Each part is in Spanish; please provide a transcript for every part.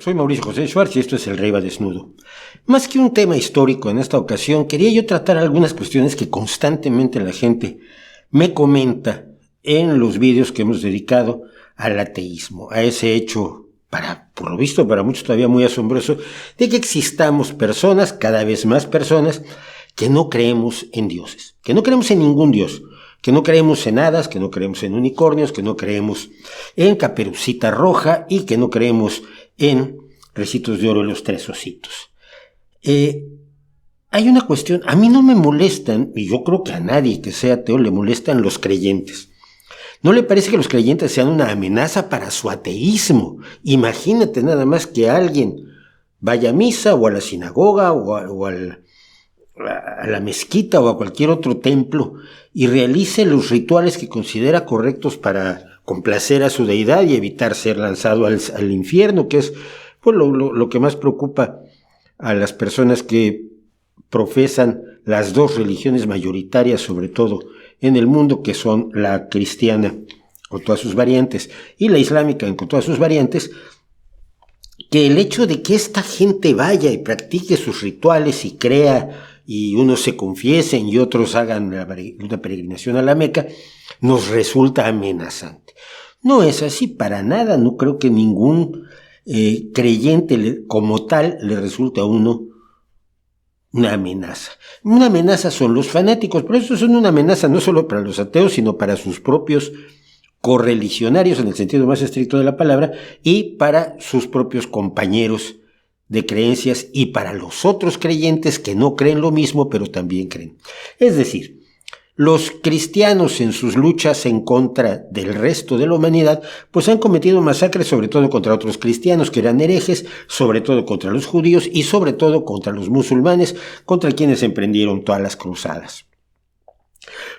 soy Mauricio José Schwartz y esto es El Rey va desnudo. Más que un tema histórico en esta ocasión, quería yo tratar algunas cuestiones que constantemente la gente me comenta en los vídeos que hemos dedicado al ateísmo, a ese hecho, por lo visto, para muchos todavía muy asombroso, de que existamos personas, cada vez más personas, que no creemos en dioses, que no creemos en ningún dios, que no creemos en hadas, que no creemos en unicornios, que no creemos en Caperucita Roja y que no creemos en Recitos de Oro y los Tres Ositos. Hay una cuestión, a mí no me molestan, y yo creo que a nadie que sea ateo le molestan los creyentes. ¿No le parece que los creyentes sean una amenaza para su ateísmo? Imagínate nada más que alguien vaya a misa o a la sinagoga o a la mezquita o a cualquier otro templo y realice los rituales que considera correctos para complacer a su deidad y evitar ser lanzado al infierno, que es pues, lo que más preocupa a las personas que profesan las dos religiones mayoritarias, sobre todo en el mundo, que son la cristiana con todas sus variantes y la islámica con todas sus variantes, que el hecho de que esta gente vaya y practique sus rituales y crea y unos se confiesen y otros hagan una peregrinación a la Meca, nos resulta amenazante. No es así para nada, no creo que ningún creyente como tal le resulte a uno una amenaza. Una amenaza son los fanáticos, pero estos son una amenaza no solo para los ateos, sino para sus propios correligionarios en el sentido más estricto de la palabra y para sus propios compañeros de creencias y para los otros creyentes que no creen lo mismo pero también creen. Es decir, los cristianos en sus luchas en contra del resto de la humanidad pues han cometido masacres sobre todo contra otros cristianos que eran herejes, sobre todo contra los judíos y sobre todo contra los musulmanes, contra quienes emprendieron todas las cruzadas.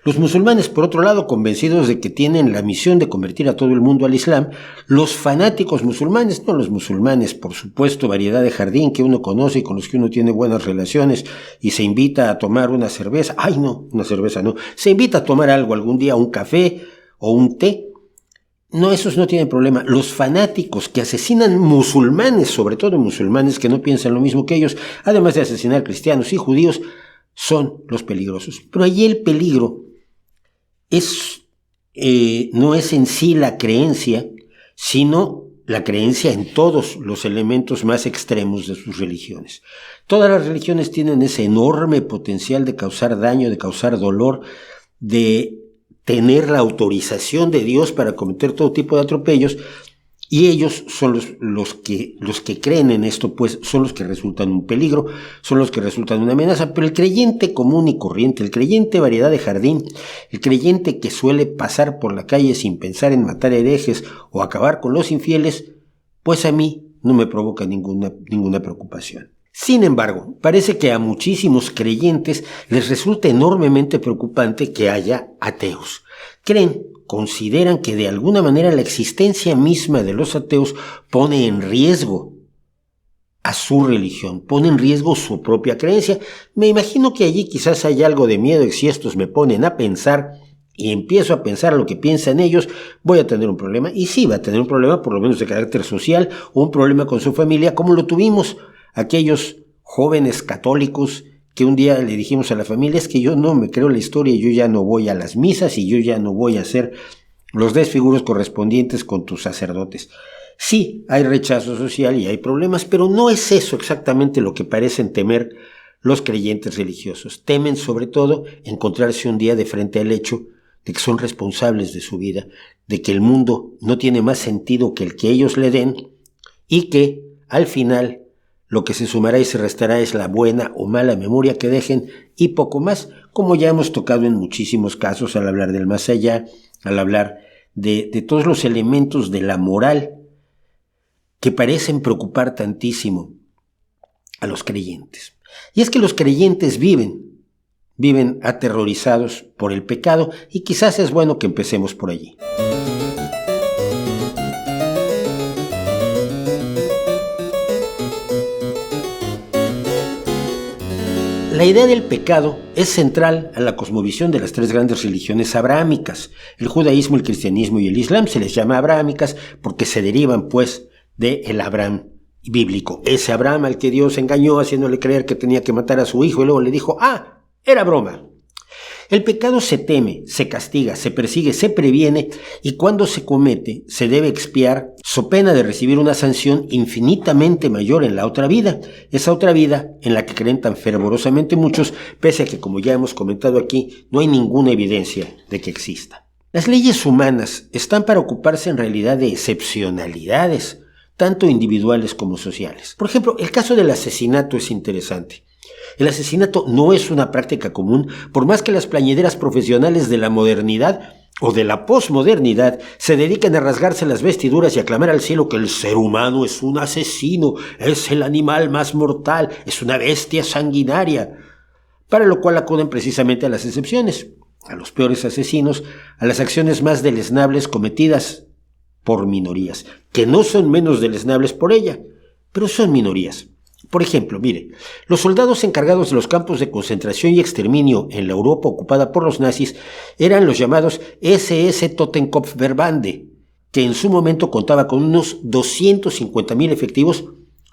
Los musulmanes, por otro lado, convencidos de que tienen la misión de convertir a todo el mundo al Islam, los fanáticos musulmanes, no los musulmanes, por supuesto, variedad de jardín que uno conoce y con los que uno tiene buenas relaciones y se invita a tomar una cerveza, una cerveza no, se invita a tomar algo algún día, un café o un té. No, esos no tienen problema. Los fanáticos que asesinan musulmanes, sobre todo musulmanes que no piensan lo mismo que ellos, además de asesinar cristianos y judíos, son los peligrosos. Pero allí el peligro no es en sí la creencia, sino la creencia en todos los elementos más extremos de sus religiones. Todas las religiones tienen ese enorme potencial de causar daño, de causar dolor, de tener la autorización de Dios para cometer todo tipo de atropellos, y ellos son los que creen en esto, pues son los que resultan un peligro, son los que resultan una amenaza. Pero el creyente común y corriente, el creyente variedad de jardín, el creyente que suele pasar por la calle sin pensar en matar herejes o acabar con los infieles, pues a mí no me provoca ninguna preocupación. Sin embargo, parece que a muchísimos creyentes les resulta enormemente preocupante que haya ateos. Consideran que de alguna manera la existencia misma de los ateos pone en riesgo a su religión, pone en riesgo su propia creencia. Me imagino que allí quizás hay algo de miedo y si estos me ponen a pensar y empiezo a pensar lo que piensan ellos, voy a tener un problema. Y sí, va a tener un problema por lo menos de carácter social o un problema con su familia, como lo tuvimos aquellos jóvenes católicos que un día le dijimos a la familia, es que yo no me creo la historia, yo ya no voy a las misas y yo ya no voy a hacer los desfiguros correspondientes con tus sacerdotes. Sí, hay rechazo social y hay problemas, pero no es eso exactamente lo que parecen temer los creyentes religiosos. Temen sobre todo encontrarse un día de frente al hecho de que son responsables de su vida, de que el mundo no tiene más sentido que el que ellos le den y que al final lo que se sumará y se restará es la buena o mala memoria que dejen y poco más, como ya hemos tocado en muchísimos casos al hablar del más allá, al hablar de todos los elementos de la moral que parecen preocupar tantísimo a los creyentes. Y es que los creyentes viven aterrorizados por el pecado y quizás es bueno que empecemos por allí. La idea del pecado es central a la cosmovisión de las tres grandes religiones abrahámicas. El judaísmo, el cristianismo y el islam se les llama abrahámicas porque se derivan, pues, de el Abraham bíblico. Ese Abraham al que Dios engañó haciéndole creer que tenía que matar a su hijo y luego le dijo, era broma. El pecado se teme, se castiga, se persigue, se previene y cuando se comete se debe expiar so pena de recibir una sanción infinitamente mayor en la otra vida, esa otra vida en la que creen tan fervorosamente muchos, pese a que, como ya hemos comentado aquí, no hay ninguna evidencia de que exista. Las leyes humanas están para ocuparse en realidad de excepcionalidades, tanto individuales como sociales. Por ejemplo, el caso del asesinato es interesante. El asesinato no es una práctica común, por más que las plañideras profesionales de la modernidad o de la posmodernidad se dediquen a rasgarse las vestiduras y a clamar al cielo que el ser humano es un asesino, es el animal más mortal, es una bestia sanguinaria, para lo cual acuden precisamente a las excepciones, a los peores asesinos, a las acciones más deleznables cometidas por minorías, que no son menos deleznables por ella, pero son minorías. Por ejemplo, mire, los soldados encargados de los campos de concentración y exterminio en la Europa ocupada por los nazis eran los llamados SS Totenkopfverbände, que en su momento contaba con unos 250.000 efectivos,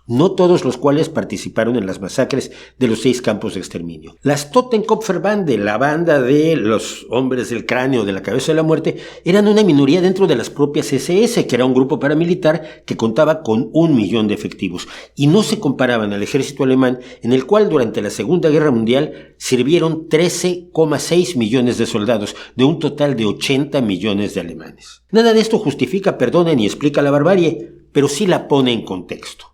no todos los cuales participaron en las masacres de los 6 campos de exterminio. Las Totenkopfverbände, la banda de los hombres del cráneo de la cabeza de la muerte, eran una minoría dentro de las propias SS, que era un grupo paramilitar que contaba con 1 millón de efectivos, y no se comparaban al ejército alemán, en el cual durante la Segunda Guerra Mundial sirvieron 13,6 millones de soldados, de un total de 80 millones de alemanes. Nada de esto justifica, perdona ni explica la barbarie, pero sí la pone en contexto.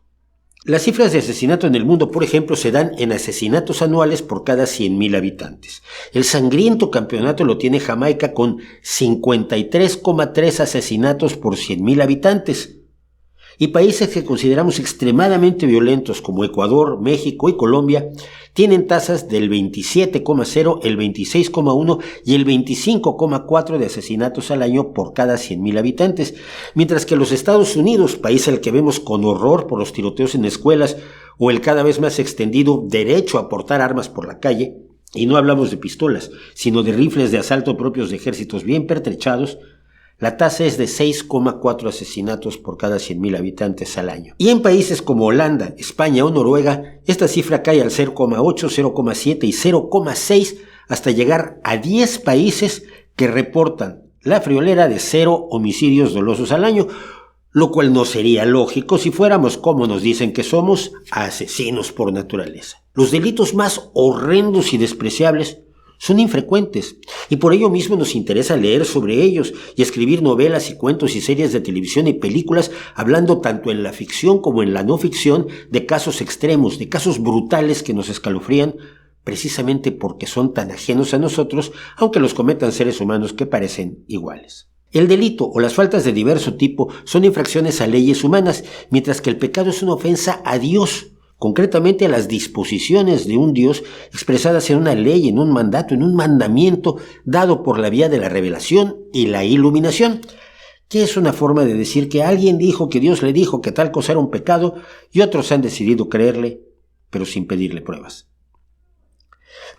Las cifras de asesinato en el mundo, por ejemplo, se dan en asesinatos anuales por cada 100.000 habitantes. El sangriento campeonato lo tiene Jamaica con 53,3 asesinatos por 100.000 habitantes. Y países que consideramos extremadamente violentos como Ecuador, México y Colombia tienen tasas del 27,0, el 26,1 y el 25,4 de asesinatos al año por cada 100.000 habitantes, mientras que los Estados Unidos, país al que vemos con horror por los tiroteos en escuelas o el cada vez más extendido derecho a portar armas por la calle, y no hablamos de pistolas, sino de rifles de asalto propios de ejércitos bien pertrechados, la tasa es de 6,4 asesinatos por cada 100.000 habitantes al año. Y en países como Holanda, España o Noruega, esta cifra cae al 0,8, 0,7 y 0,6 hasta llegar a 10 países que reportan la friolera de 0 homicidios dolosos al año, lo cual no sería lógico si fuéramos, como nos dicen que somos, asesinos por naturaleza. Los delitos más horrendos y despreciables son infrecuentes y por ello mismo nos interesa leer sobre ellos y escribir novelas y cuentos y series de televisión y películas hablando tanto en la ficción como en la no ficción de casos extremos, de casos brutales que nos escalofrían precisamente porque son tan ajenos a nosotros, aunque los cometan seres humanos que parecen iguales. El delito o las faltas de diverso tipo son infracciones a leyes humanas, mientras que el pecado es una ofensa a Dios, concretamente a las disposiciones de un Dios expresadas en una ley, en un mandato, en un mandamiento dado por la vía de la revelación y la iluminación, que es una forma de decir que alguien dijo que Dios le dijo que tal cosa era un pecado y otros han decidido creerle, pero sin pedirle pruebas.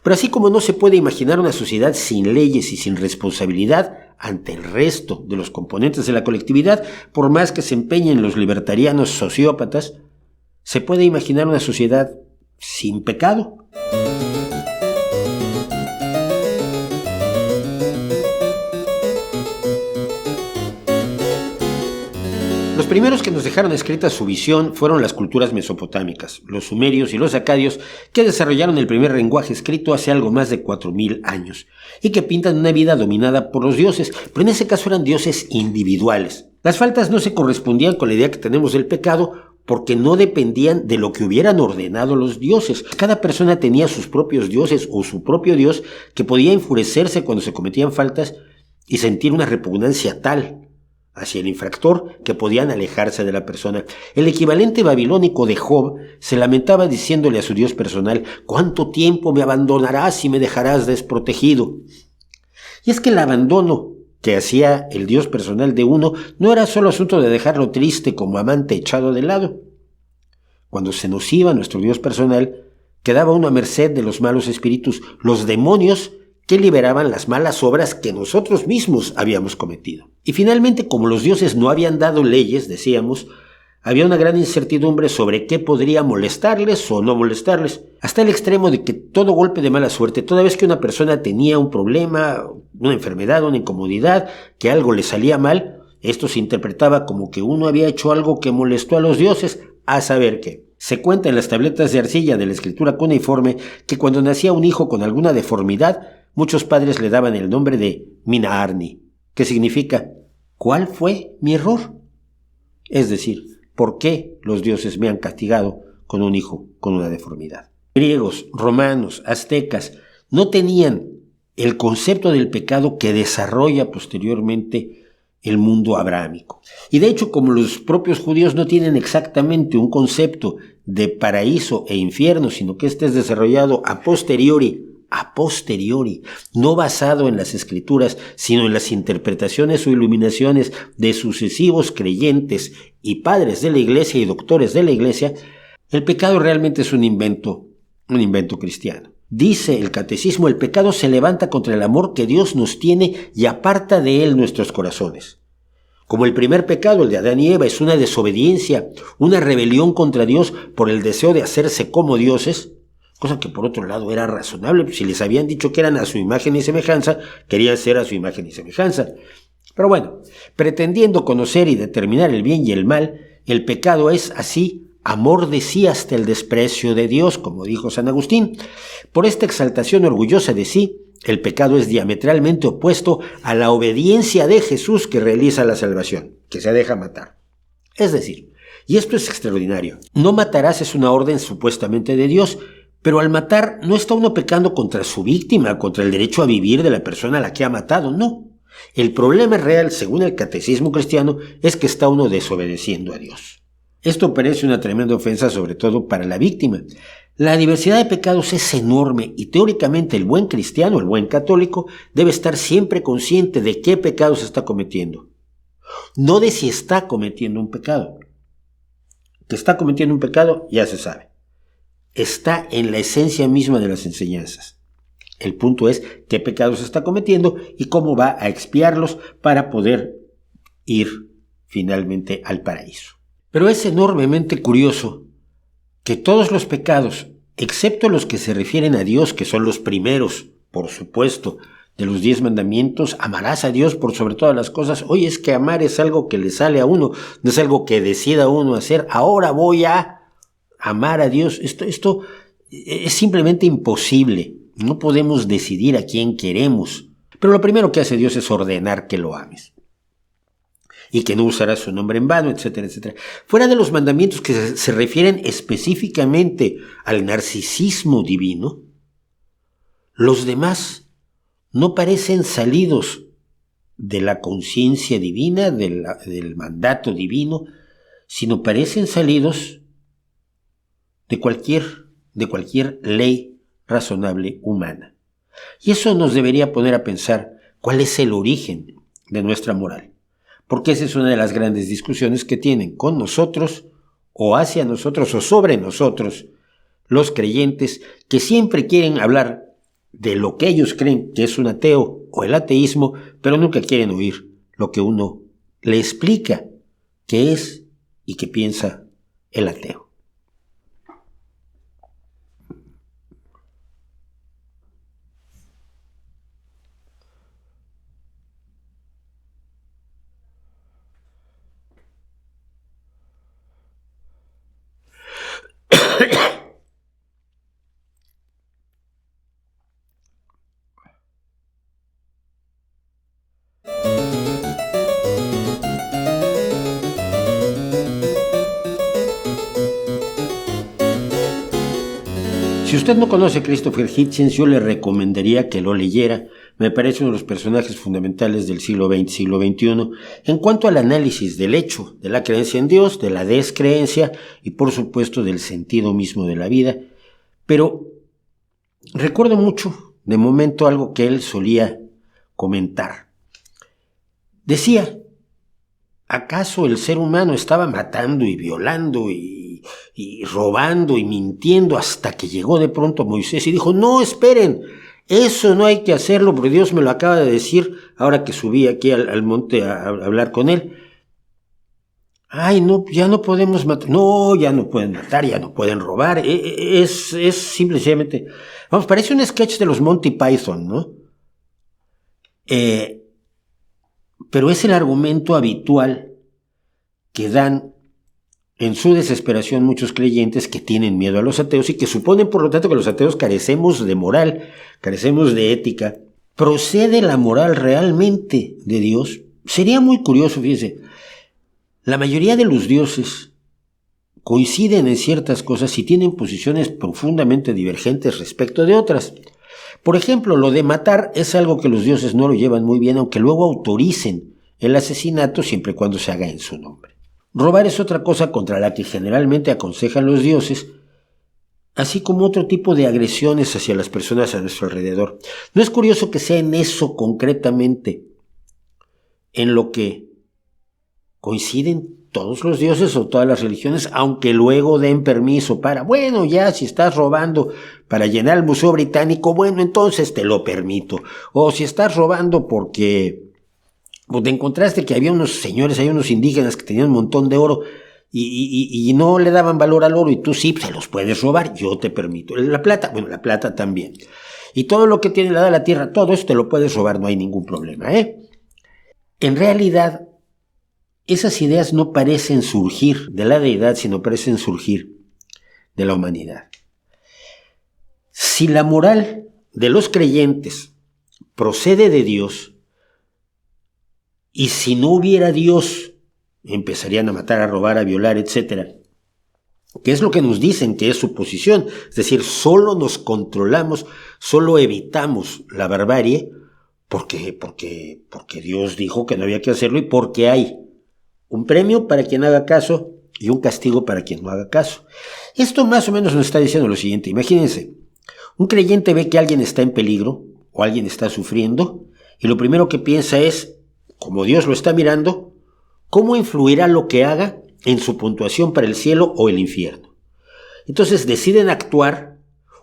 Pero así como no se puede imaginar una sociedad sin leyes y sin responsabilidad ante el resto de los componentes de la colectividad, por más que se empeñen los libertarianos sociópatas, ¿se puede imaginar una sociedad sin pecado? Los primeros que nos dejaron escrita su visión fueron las culturas mesopotámicas, los sumerios y los acadios, que desarrollaron el primer lenguaje escrito hace algo más de 4.000 años, y que pintan una vida dominada por los dioses, pero en ese caso eran dioses individuales. Las faltas no se correspondían con la idea que tenemos del pecado, porque no dependían de lo que hubieran ordenado los dioses. Cada persona tenía sus propios dioses o su propio dios que podía enfurecerse cuando se cometían faltas y sentir una repugnancia tal hacia el infractor que podían alejarse de la persona. El equivalente babilónico de Job se lamentaba diciéndole a su dios personal: ¿cuánto tiempo me abandonarás y me dejarás desprotegido? Y es que el abandono que hacía el Dios personal de uno no era solo asunto de dejarlo triste como amante echado de lado. Cuando se nos iba nuestro Dios personal, quedaba uno a merced de los malos espíritus, los demonios que liberaban las malas obras que nosotros mismos habíamos cometido. Y finalmente, como los dioses no habían dado leyes, decíamos, Había una gran incertidumbre sobre qué podría molestarles o no molestarles, hasta el extremo de que todo golpe de mala suerte, toda vez que una persona tenía un problema, una enfermedad, una incomodidad, que algo le salía mal, esto se interpretaba como que uno había hecho algo que molestó a los dioses, a saber qué. Se cuenta en las tabletas de arcilla de la escritura cuneiforme que cuando nacía un hijo con alguna deformidad, muchos padres le daban el nombre de Minaarni, que significa ¿cuál fue mi error? Es decir, ¿por qué los dioses me han castigado con un hijo con una deformidad? Griegos, romanos, aztecas no tenían el concepto del pecado que desarrolla posteriormente el mundo abrahámico. Y de hecho, como los propios judíos no tienen exactamente un concepto de paraíso e infierno, sino que este es desarrollado a posteriori, no basado en las escrituras, sino en las interpretaciones o iluminaciones de sucesivos creyentes y padres de la iglesia y doctores de la iglesia, el pecado realmente es un invento cristiano. Dice el catecismo, el pecado se levanta contra el amor que Dios nos tiene y aparta de él nuestros corazones. Como el primer pecado, el de Adán y Eva, es una desobediencia, una rebelión contra Dios por el deseo de hacerse como dioses, cosa que por otro lado era razonable, si les habían dicho que eran a su imagen y semejanza, querían ser a su imagen y semejanza. Pero bueno, pretendiendo conocer y determinar el bien y el mal, el pecado es así amor de sí hasta el desprecio de Dios, como dijo San Agustín. Por esta exaltación orgullosa de sí, el pecado es diametralmente opuesto a la obediencia de Jesús que realiza la salvación, que se deja matar. Es decir, y esto es extraordinario, no matarás es una orden supuestamente de Dios, pero al matar no está uno pecando contra su víctima, contra el derecho a vivir de la persona a la que ha matado, no. El problema real, según el catecismo cristiano, es que está uno desobedeciendo a Dios. Esto parece una tremenda ofensa, sobre todo para la víctima. La diversidad de pecados es enorme y teóricamente el buen cristiano, el buen católico, debe estar siempre consciente de qué pecados está cometiendo. No de si está cometiendo un pecado. Que está cometiendo un pecado ya se sabe. Está en la esencia misma de las enseñanzas. El punto es qué pecados está cometiendo y cómo va a expiarlos para poder ir finalmente al paraíso. Pero es enormemente curioso que todos los pecados, excepto los que se refieren a Dios, que son los primeros, por supuesto, de los 10 mandamientos, amarás a Dios por sobre todas las cosas. Oye, es que amar es algo que le sale a uno, no es algo que decida uno hacer. Ahora voy a amar a Dios. Esto es simplemente imposible. No podemos decidir a quién queremos. Pero lo primero que hace Dios es ordenar que lo ames. Y que no usarás su nombre en vano, etcétera, etcétera. Fuera de los mandamientos que se refieren específicamente al narcisismo divino, los demás no parecen salidos de la conciencia divina, del mandato divino, sino parecen salidos de cualquier ley razonable humana. Y eso nos debería poner a pensar cuál es el origen de nuestra moral. Porque esa es una de las grandes discusiones que tienen con nosotros, o hacia nosotros, o sobre nosotros, los creyentes, que siempre quieren hablar de lo que ellos creen que es un ateo o el ateísmo, pero nunca quieren oír lo que uno le explica que es y que piensa el ateo. Si usted no conoce a Christopher Hitchens, yo le recomendaría que lo leyera. Me parece uno de los personajes fundamentales del siglo XX, siglo XXI, en cuanto al análisis del hecho, de la creencia en Dios, de la descreencia y por supuesto del sentido mismo de la vida. Pero recuerdo mucho, de momento, algo que él solía comentar. Decía, ¿acaso el ser humano estaba matando y violando y robando y mintiendo hasta que llegó de pronto Moisés y dijo, no, esperen, eso no hay que hacerlo porque Dios me lo acaba de decir ahora que subí aquí al monte a hablar con él? Ay, no, ya no podemos matar. No, ya no pueden matar, ya no pueden robar. Es simplemente... Vamos, parece un sketch de los Monty Python, ¿no? Pero es el argumento habitual que dan en su desesperación muchos creyentes que tienen miedo a los ateos y que suponen, por lo tanto, que los ateos carecemos de moral, carecemos de ética. ¿Procede la moral realmente de Dios? Sería muy curioso, fíjese. La mayoría de los dioses coinciden en ciertas cosas y tienen posiciones profundamente divergentes respecto de otras. Por ejemplo, lo de matar es algo que los dioses no lo llevan muy bien, aunque luego autoricen el asesinato siempre y cuando se haga en su nombre. Robar es otra cosa contra la que generalmente aconsejan los dioses, así como otro tipo de agresiones hacia las personas a nuestro alrededor. ¿No es curioso que sea en eso concretamente en lo que coinciden todos los dioses o todas las religiones, aunque luego den permiso para, bueno, ya si estás robando para llenar el Museo Británico, bueno, entonces te lo permito. O si estás robando porque te encontraste que había unos señores, hay unos indígenas que tenían un montón de oro y no le daban valor al oro y tú sí, se los puedes robar, yo te permito. La plata, bueno, la plata también. Y todo lo que tiene la tierra, todo eso te lo puedes robar, no hay ningún problema, En realidad, esas ideas no parecen surgir de la deidad, sino parecen surgir de la humanidad. Si la moral de los creyentes procede de Dios, y si no hubiera Dios, empezarían a matar, a robar, a violar, etc. ¿Qué es lo que nos dicen que es su posición? Es decir, solo nos controlamos, solo evitamos la barbarie porque Dios dijo que no había que hacerlo y porque hay un premio para quien haga caso y un castigo para quien no haga caso. Esto más o menos nos está diciendo lo siguiente. Imagínense, un creyente ve que alguien está en peligro o alguien está sufriendo y lo primero que piensa es, como Dios lo está mirando, ¿cómo influirá lo que haga en su puntuación para el cielo o el infierno? Entonces deciden actuar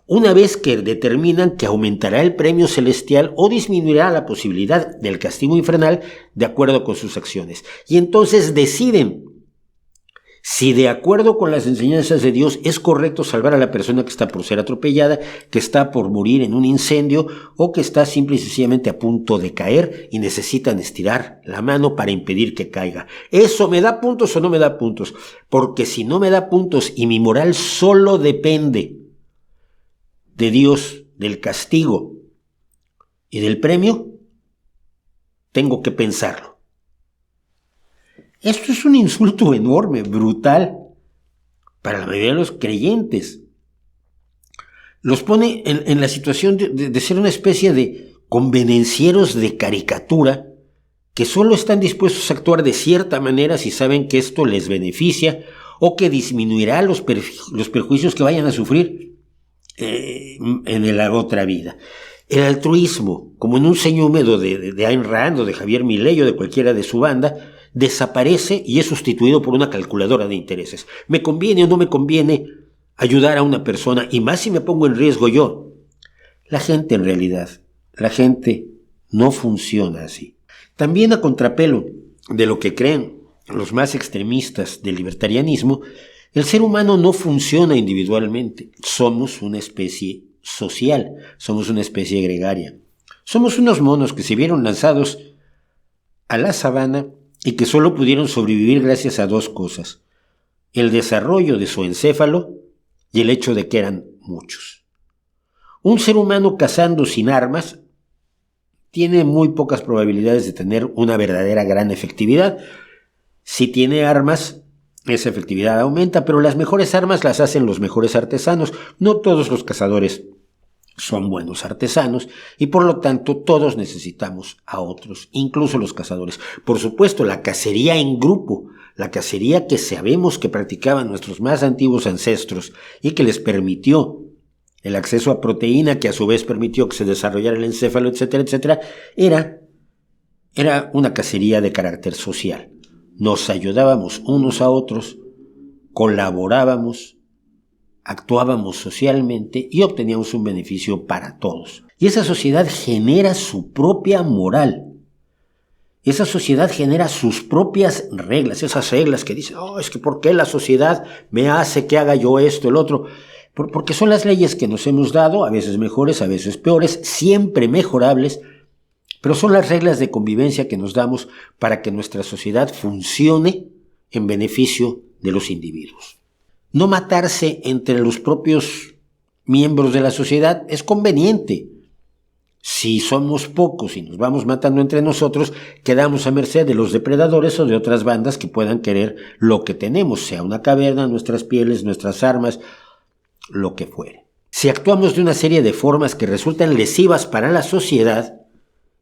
una vez que determinan que aumentará el premio celestial o disminuirá la posibilidad del castigo infernal de acuerdo con sus acciones. Y entonces deciden si de acuerdo con las enseñanzas de Dios es correcto salvar a la persona que está por ser atropellada, que está por morir en un incendio o que está simple y sencillamente a punto de caer y necesitan estirar la mano para impedir que caiga. ¿Eso me da puntos o no me da puntos? Porque si no me da puntos y mi moral solo depende de Dios, del castigo y del premio, tengo que pensarlo. Esto es un insulto enorme, brutal, para la mayoría de los creyentes. Los pone en la situación de ser una especie de convenencieros de caricatura que solo están dispuestos a actuar de cierta manera si saben que esto les beneficia o que disminuirá los perjuicios que vayan a sufrir en la otra vida. El altruismo, como en un sueño húmedo de Ayn Rand o de Javier Milei o de cualquiera de su banda, desaparece y es sustituido por una calculadora de intereses. ¿Me conviene o no me conviene ayudar a una persona? Y más si me pongo en riesgo yo. La gente en realidad, la gente no funciona así. También a contrapelo de lo que creen los más extremistas del libertarianismo, el ser humano no funciona individualmente. Somos una especie social, somos una especie gregaria. Somos unos monos que se vieron lanzados a la sabana y que solo pudieron sobrevivir gracias a dos cosas: el desarrollo de su encéfalo y el hecho de que eran muchos. Un ser humano cazando sin armas tiene muy pocas probabilidades de tener una verdadera gran efectividad. Si tiene armas, esa efectividad aumenta, pero las mejores armas las hacen los mejores artesanos. No todos los cazadores son buenos artesanos y por lo tanto todos necesitamos a otros, incluso los cazadores. Por supuesto, la cacería en grupo, la cacería que sabemos que practicaban nuestros más antiguos ancestros y que les permitió el acceso a proteína, que a su vez permitió que se desarrollara el encéfalo, etcétera, etcétera, era una cacería de carácter social. Nos ayudábamos unos a otros, colaborábamos, actuábamos socialmente y obteníamos un beneficio para todos. Y esa sociedad genera su propia moral. Esa sociedad genera sus propias reglas, esas reglas que dicen, es que ¿por qué la sociedad me hace que haga yo esto, el otro? Porque son las leyes que nos hemos dado, a veces mejores, a veces peores, siempre mejorables, pero son las reglas de convivencia que nos damos para que nuestra sociedad funcione en beneficio de los individuos. No matarse entre los propios miembros de la sociedad es conveniente. Si somos pocos y nos vamos matando entre nosotros, quedamos a merced de los depredadores o de otras bandas que puedan querer lo que tenemos, sea una caverna, nuestras pieles, nuestras armas, lo que fuere. Si actuamos de una serie de formas que resultan lesivas para la sociedad,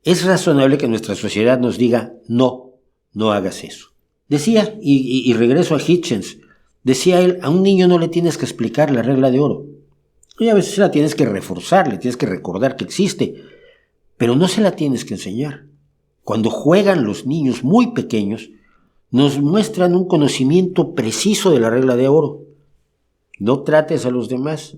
es razonable que nuestra sociedad nos diga, no hagas eso. Decía, y regreso a Hitchens, decía él, a un niño no le tienes que explicar la regla de oro. Y a veces la tienes que reforzar, le tienes que recordar que existe, pero no se la tienes que enseñar. Cuando juegan los niños muy pequeños, nos muestran un conocimiento preciso de la regla de oro. No trates a los demás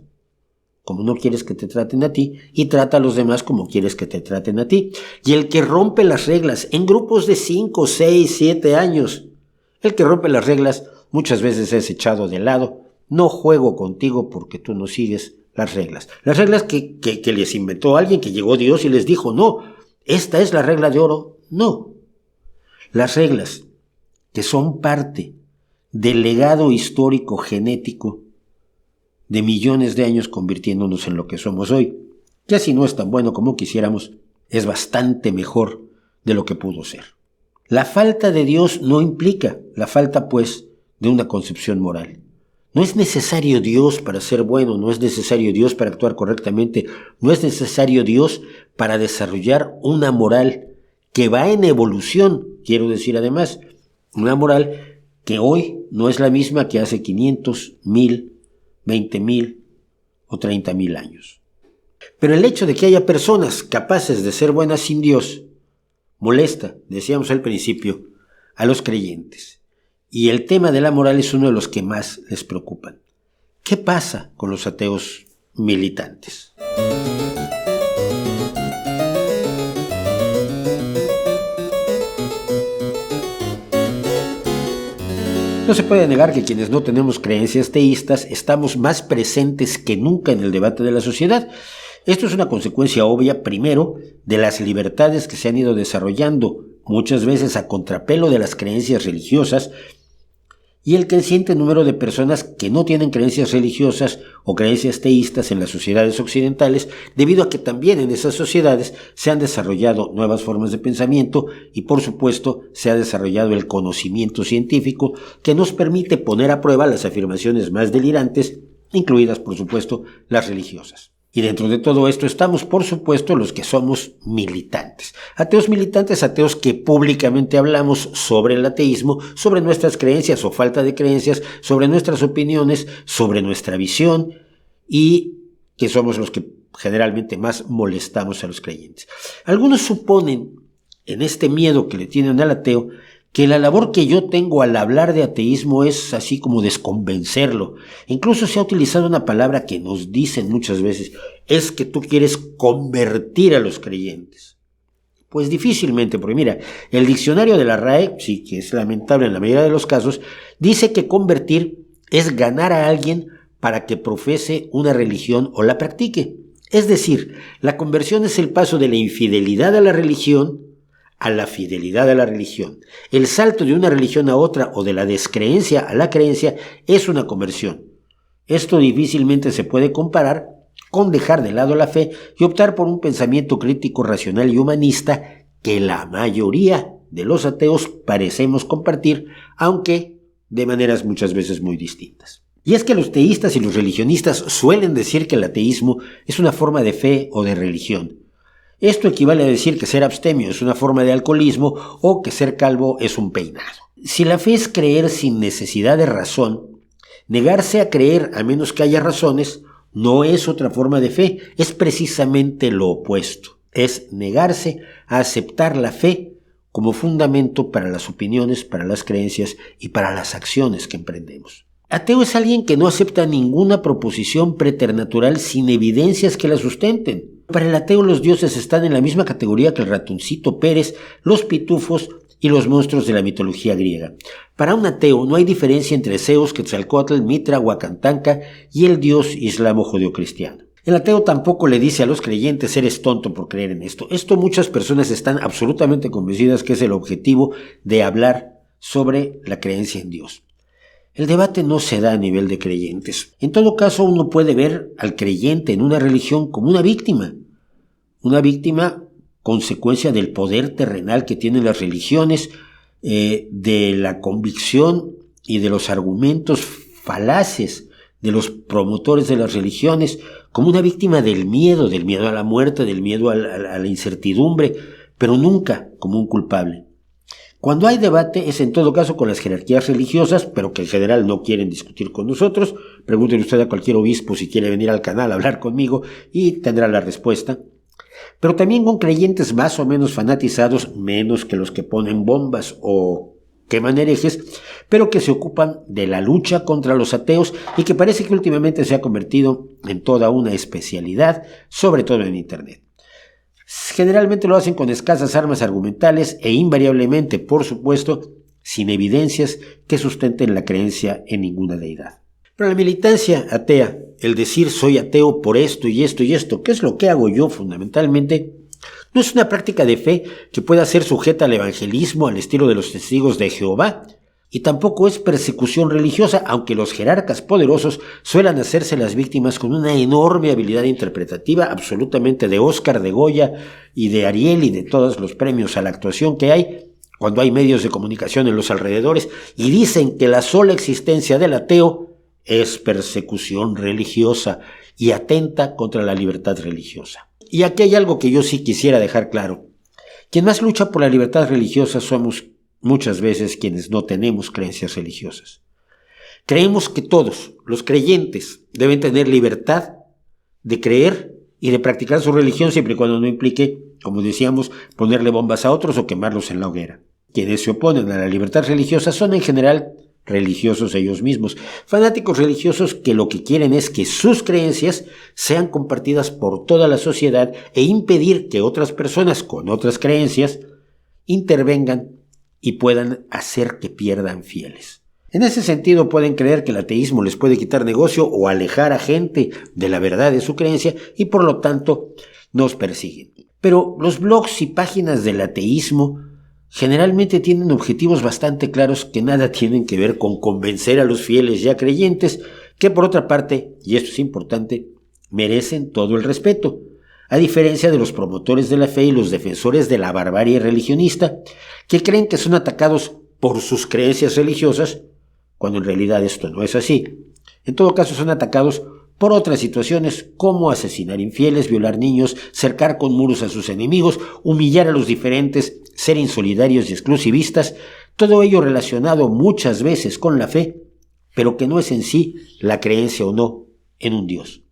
como no quieres que te traten a ti, y trata a los demás como quieres que te traten a ti. Y el que rompe las reglas en grupos de 5, 6, 7 años, el que rompe las reglas muchas veces es echado de lado. No juego contigo porque tú no sigues las reglas. Las reglas que les inventó alguien, que llegó Dios y les dijo, no, esta es la regla de oro. No. Las reglas que son parte del legado histórico genético de millones de años convirtiéndonos en lo que somos hoy, que si no es tan bueno como quisiéramos, es bastante mejor de lo que pudo ser. La falta de Dios no implica la falta, pues, de una concepción moral. No es necesario Dios para ser bueno, no es necesario Dios para actuar correctamente, no es necesario Dios para desarrollar una moral que va en evolución, quiero decir además, una moral que hoy no es la misma que hace 500, 1000, 20,000 o 30,000 años. Pero el hecho de que haya personas capaces de ser buenas sin Dios molesta, decíamos al principio, a los creyentes. Y el tema de la moral es uno de los que más les preocupan. ¿Qué pasa con los ateos militantes? No se puede negar que quienes no tenemos creencias teístas estamos más presentes que nunca en el debate de la sociedad. Esto es una consecuencia obvia, primero, de las libertades que se han ido desarrollando, muchas veces a contrapelo de las creencias religiosas, y el creciente número de personas que no tienen creencias religiosas o creencias teístas en las sociedades occidentales, debido a que también en esas sociedades se han desarrollado nuevas formas de pensamiento y, por supuesto, se ha desarrollado el conocimiento científico que nos permite poner a prueba las afirmaciones más delirantes, incluidas, por supuesto, las religiosas. Y dentro de todo esto estamos, por supuesto, los que somos militantes. Ateos militantes, ateos que públicamente hablamos sobre el ateísmo, sobre nuestras creencias o falta de creencias, sobre nuestras opiniones, sobre nuestra visión, y que somos los que generalmente más molestamos a los creyentes. Algunos suponen, en este miedo que le tienen al ateo, que la labor que yo tengo al hablar de ateísmo es así como desconvencerlo. Incluso se ha utilizado una palabra que nos dicen muchas veces, es que tú quieres convertir a los creyentes. Pues difícilmente, porque mira, el diccionario de la RAE, sí que es lamentable en la mayoría de los casos, dice que convertir es ganar a alguien para que profese una religión o la practique. Es decir, la conversión es el paso de la infidelidad a la religión a la fidelidad a la religión. El salto de una religión a otra o de la descreencia a la creencia es una conversión. Esto difícilmente se puede comparar con dejar de lado la fe y optar por un pensamiento crítico, racional y humanista que la mayoría de los ateos parecemos compartir, aunque de maneras muchas veces muy distintas. Y es que los teístas y los religionistas suelen decir que el ateísmo es una forma de fe o de religión. Esto equivale a decir que ser abstemio es una forma de alcoholismo o que ser calvo es un peinado. Si la fe es creer sin necesidad de razón, negarse a creer a menos que haya razones no es otra forma de fe, es precisamente lo opuesto. Es negarse a aceptar la fe como fundamento para las opiniones, para las creencias y para las acciones que emprendemos. Ateo es alguien que no acepta ninguna proposición preternatural sin evidencias que la sustenten. Para el ateo los dioses están en la misma categoría que el ratoncito Pérez, los pitufos y los monstruos de la mitología griega. Para un ateo no hay diferencia entre Zeus, Quetzalcóatl, Mitra, Huacantanca y el dios islamo-judeocristiano. El ateo tampoco le dice a los creyentes eres tonto por creer en esto. Esto muchas personas están absolutamente convencidas que es el objetivo de hablar sobre la creencia en Dios. El debate no se da a nivel de creyentes. En todo caso, uno puede ver al creyente en una religión como una víctima consecuencia del poder terrenal que tienen las religiones, de la convicción y de los argumentos falaces de los promotores de las religiones, como una víctima del miedo a la muerte, del miedo a la incertidumbre, pero nunca como un culpable. Cuando hay debate es en todo caso con las jerarquías religiosas, pero que en general no quieren discutir con nosotros. Pregúntenle usted a cualquier obispo si quiere venir al canal a hablar conmigo y tendrá la respuesta. Pero también con creyentes más o menos fanatizados, menos que los que ponen bombas o queman herejes, pero que se ocupan de la lucha contra los ateos y que parece que últimamente se ha convertido en toda una especialidad, sobre todo en Internet. Generalmente lo hacen con escasas armas argumentales e invariablemente, por supuesto, sin evidencias que sustenten la creencia en ninguna deidad. Pero la militancia atea, el decir soy ateo por esto y esto y esto, ¿qué es lo que hago yo fundamentalmente? No es una práctica de fe que pueda ser sujeta al evangelismo al estilo de los testigos de Jehová, y tampoco es persecución religiosa, aunque los jerarcas poderosos suelan hacerse las víctimas con una enorme habilidad interpretativa, absolutamente de Oscar, de Goya y de Ariel y de todos los premios a la actuación que hay, cuando hay medios de comunicación en los alrededores, y dicen que la sola existencia del ateo es persecución religiosa y atenta contra la libertad religiosa. Y aquí hay algo que yo sí quisiera dejar claro. Quien más lucha por la libertad religiosa somos muchas veces quienes no tenemos creencias religiosas. Creemos que todos, los creyentes, deben tener libertad de creer y de practicar su religión siempre y cuando no implique, como decíamos, ponerle bombas a otros o quemarlos en la hoguera. Quienes se oponen a la libertad religiosa son en general religiosos ellos mismos, fanáticos religiosos que lo que quieren es que sus creencias sean compartidas por toda la sociedad e impedir que otras personas con otras creencias intervengan y puedan hacer que pierdan fieles. En ese sentido pueden creer que el ateísmo les puede quitar negocio o alejar a gente de la verdad de su creencia y por lo tanto nos persiguen. Pero los blogs y páginas del ateísmo generalmente tienen objetivos bastante claros que nada tienen que ver con convencer a los fieles ya creyentes, que por otra parte, y esto es importante, merecen todo el respeto, a diferencia de los promotores de la fe y los defensores de la barbarie religionista, que creen que son atacados por sus creencias religiosas, cuando en realidad esto no es así. En todo caso son atacados por otras situaciones como asesinar infieles, violar niños, cercar con muros a sus enemigos, humillar a los diferentes, ser insolidarios y exclusivistas, todo ello relacionado muchas veces con la fe, pero que no es en sí la creencia o no en un Dios.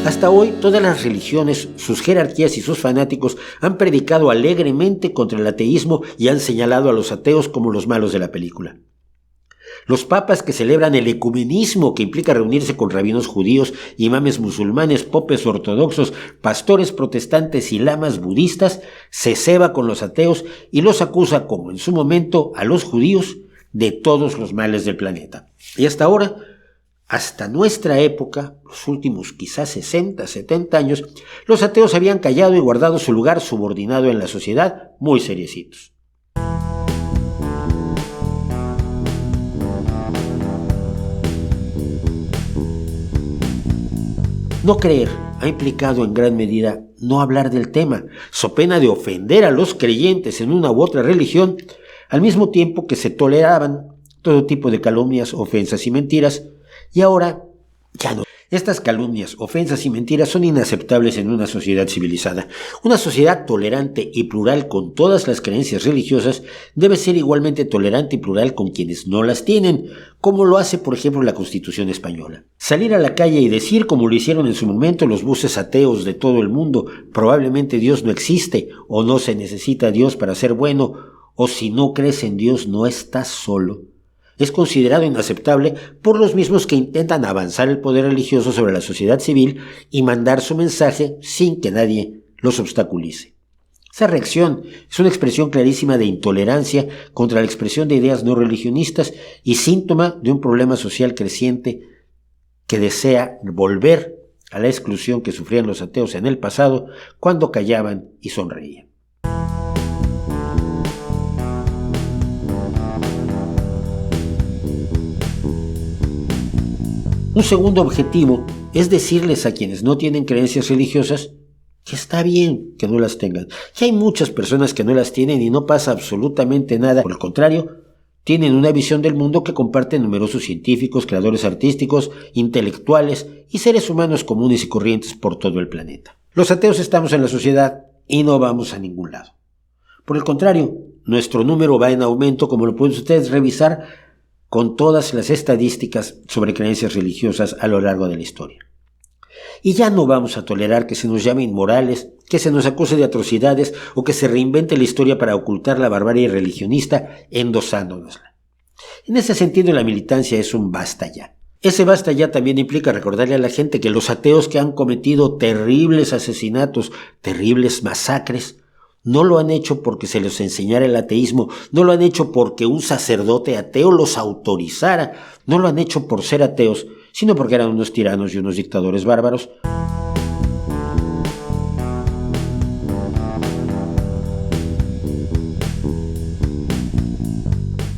Hasta hoy, todas las religiones, sus jerarquías y sus fanáticos han predicado alegremente contra el ateísmo y han señalado a los ateos como los malos de la película. Los papas que celebran el ecumenismo, que implica reunirse con rabinos judíos, imames musulmanes, popes ortodoxos, pastores protestantes y lamas budistas, se ceba con los ateos y los acusa, como en su momento, a los judíos de todos los males del planeta. Y hasta ahora, hasta nuestra época, los últimos quizás 60, 70 años, los ateos habían callado y guardado su lugar subordinado en la sociedad, muy seriecitos. No creer ha implicado en gran medida no hablar del tema, so pena de ofender a los creyentes en una u otra religión, al mismo tiempo que se toleraban todo tipo de calumnias, ofensas y mentiras, y ahora ya no. Estas calumnias, ofensas y mentiras son inaceptables en una sociedad civilizada. Una sociedad tolerante y plural con todas las creencias religiosas debe ser igualmente tolerante y plural con quienes no las tienen, como lo hace, por ejemplo, la Constitución española. Salir a la calle y decir, como lo hicieron en su momento los buses ateos de todo el mundo, probablemente Dios no existe o no se necesita Dios para ser bueno, o si no crees en Dios no estás solo, es considerado inaceptable por los mismos que intentan avanzar el poder religioso sobre la sociedad civil y mandar su mensaje sin que nadie los obstaculice. Esa reacción es una expresión clarísima de intolerancia contra la expresión de ideas no religionistas y síntoma de un problema social creciente que desea volver a la exclusión que sufrían los ateos en el pasado cuando callaban y sonreían. Un segundo objetivo es decirles a quienes no tienen creencias religiosas que está bien que no las tengan, que hay muchas personas que no las tienen y no pasa absolutamente nada. Por el contrario, tienen una visión del mundo que comparten numerosos científicos, creadores artísticos, intelectuales y seres humanos comunes y corrientes por todo el planeta. Los ateos estamos en la sociedad y no vamos a ningún lado. Por el contrario, nuestro número va en aumento, como lo pueden ustedes revisar con todas las estadísticas sobre creencias religiosas a lo largo de la historia. Y ya no vamos a tolerar que se nos llame inmorales, que se nos acuse de atrocidades o que se reinvente la historia para ocultar la barbarie religionista endosándonosla. En ese sentido, la militancia es un basta ya. Ese basta ya también implica recordarle a la gente que los ateos que han cometido terribles asesinatos, terribles masacres, no lo han hecho porque se les enseñara el ateísmo, no lo han hecho porque un sacerdote ateo los autorizara, no lo han hecho por ser ateos, sino porque eran unos tiranos y unos dictadores bárbaros.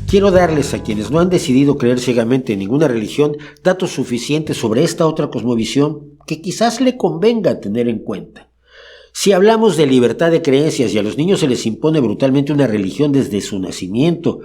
Quiero darles a quienes no han decidido creer ciegamente en ninguna religión datos suficientes sobre esta otra cosmovisión que quizás le convenga tener en cuenta. Si hablamos de libertad de creencias y a los niños se les impone brutalmente una religión desde su nacimiento,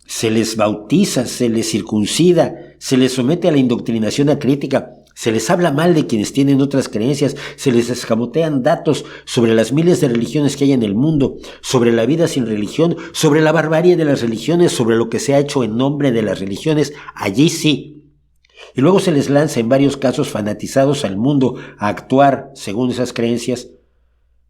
se les bautiza, se les circuncida, se les somete a la indoctrinación acrítica, se les habla mal de quienes tienen otras creencias, se les escamotean datos sobre las miles de religiones que hay en el mundo, sobre la vida sin religión, sobre la barbarie de las religiones, sobre lo que se ha hecho en nombre de las religiones, allí sí. Y luego se les lanza en varios casos fanatizados al mundo a actuar según esas creencias.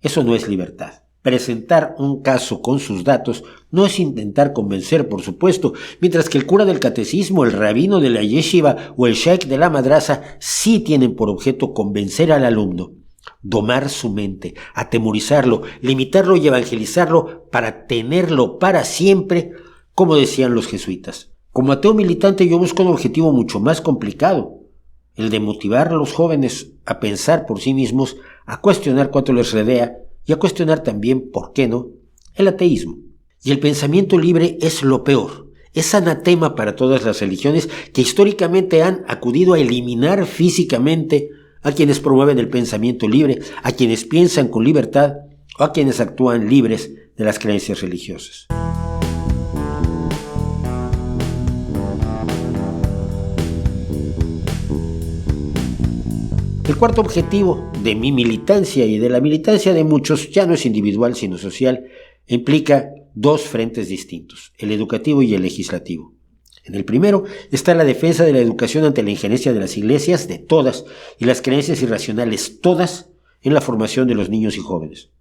Eso no es libertad. Presentar un caso con sus datos no es intentar convencer, por supuesto, mientras que el cura del catecismo, el rabino de la yeshiva o el sheikh de la madraza sí tienen por objeto convencer al alumno, domar su mente, atemorizarlo, limitarlo y evangelizarlo para tenerlo para siempre, como decían los jesuitas. Como ateo militante yo busco un objetivo mucho más complicado, el de motivar a los jóvenes a pensar por sí mismos, a cuestionar cuánto les rodea y a cuestionar también, ¿por qué no?, el ateísmo. Y el pensamiento libre es lo peor, es anatema para todas las religiones que históricamente han acudido a eliminar físicamente a quienes promueven el pensamiento libre, a quienes piensan con libertad o a quienes actúan libres de las creencias religiosas. El cuarto objetivo de mi militancia y de la militancia de muchos ya no es individual sino social, implica dos frentes distintos, el educativo y el legislativo. En el primero está la defensa de la educación ante la injerencia de las iglesias, de todas, y las creencias irracionales, todas, en la formación de los niños y jóvenes.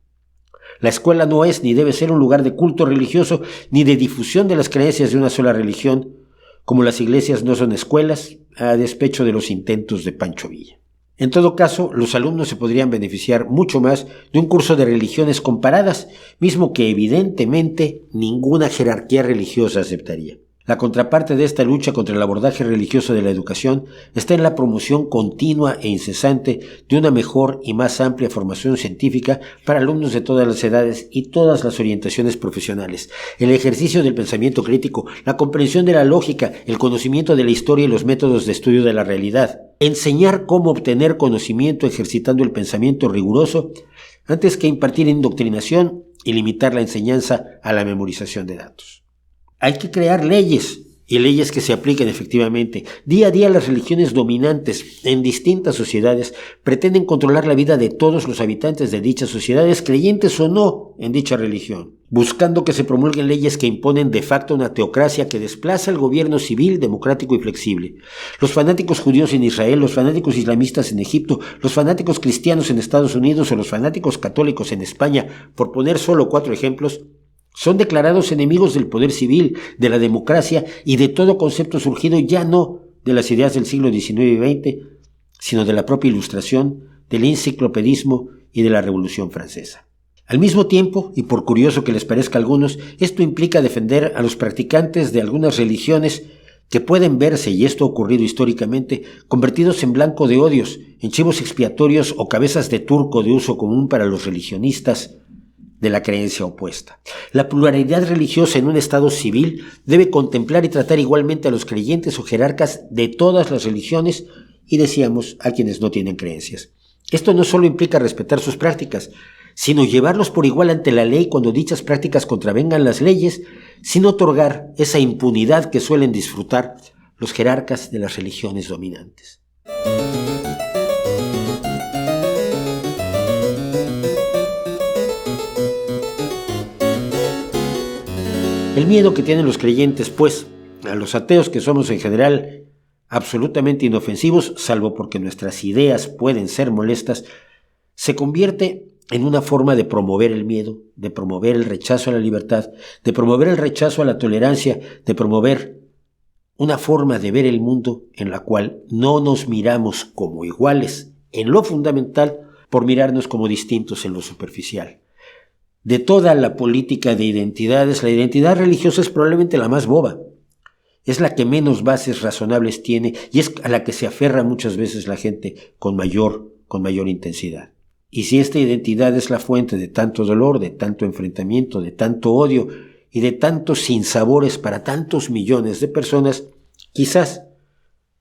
La escuela no es ni debe ser un lugar de culto religioso ni de difusión de las creencias de una sola religión, como las iglesias no son escuelas, a despecho de los intentos de Pancho Villa. En todo caso, los alumnos se podrían beneficiar mucho más de un curso de religiones comparadas, mismo que evidentemente ninguna jerarquía religiosa aceptaría. La contraparte de esta lucha contra el abordaje religioso de la educación está en la promoción continua e incesante de una mejor y más amplia formación científica para alumnos de todas las edades y todas las orientaciones profesionales. El ejercicio del pensamiento crítico, la comprensión de la lógica, el conocimiento de la historia y los métodos de estudio de la realidad. Enseñar cómo obtener conocimiento ejercitando el pensamiento riguroso antes que impartir indoctrinación y limitar la enseñanza a la memorización de datos. Hay que crear leyes, y leyes que se apliquen efectivamente. Día a día las religiones dominantes en distintas sociedades pretenden controlar la vida de todos los habitantes de dichas sociedades, creyentes o no en dicha religión, buscando que se promulguen leyes que imponen de facto una teocracia que desplaza el gobierno civil, democrático y flexible. Los fanáticos judíos en Israel, los fanáticos islamistas en Egipto, los fanáticos cristianos en Estados Unidos o los fanáticos católicos en España, por poner solo 4 ejemplos, Son declarados enemigos del poder civil, de la democracia y de todo concepto surgido ya no de las ideas del siglo XIX y XX, sino de la propia Ilustración, del enciclopedismo y de la Revolución Francesa. Al mismo tiempo, y por curioso que les parezca a algunos, esto implica defender a los practicantes de algunas religiones que pueden verse, y esto ha ocurrido históricamente, convertidos en blanco de odios, en chivos expiatorios o cabezas de turco de uso común para los religionistas de la creencia opuesta. La pluralidad religiosa en un Estado civil debe contemplar y tratar igualmente a los creyentes o jerarcas de todas las religiones y, decíamos, a quienes no tienen creencias. Esto no solo implica respetar sus prácticas, sino llevarlos por igual ante la ley cuando dichas prácticas contravengan las leyes, sin otorgar esa impunidad que suelen disfrutar los jerarcas de las religiones dominantes. El miedo que tienen los creyentes, pues, a los ateos, que somos en general absolutamente inofensivos, salvo porque nuestras ideas pueden ser molestas, se convierte en una forma de promover el miedo, de promover el rechazo a la libertad, de promover el rechazo a la tolerancia, de promover una forma de ver el mundo en la cual no nos miramos como iguales en lo fundamental por mirarnos como distintos en lo superficial. De toda la política de identidades, la identidad religiosa es probablemente la más boba. Es la que menos bases razonables tiene y es a la que se aferra muchas veces la gente con mayor intensidad. Y si esta identidad es la fuente de tanto dolor, de tanto enfrentamiento, de tanto odio y de tantos sinsabores para tantos millones de personas, quizás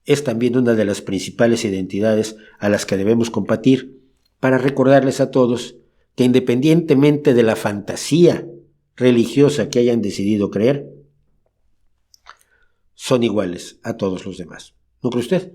es también una de las principales identidades a las que debemos combatir para recordarles a todos que independientemente de la fantasía religiosa que hayan decidido creer, son iguales a todos los demás. ¿No cree usted?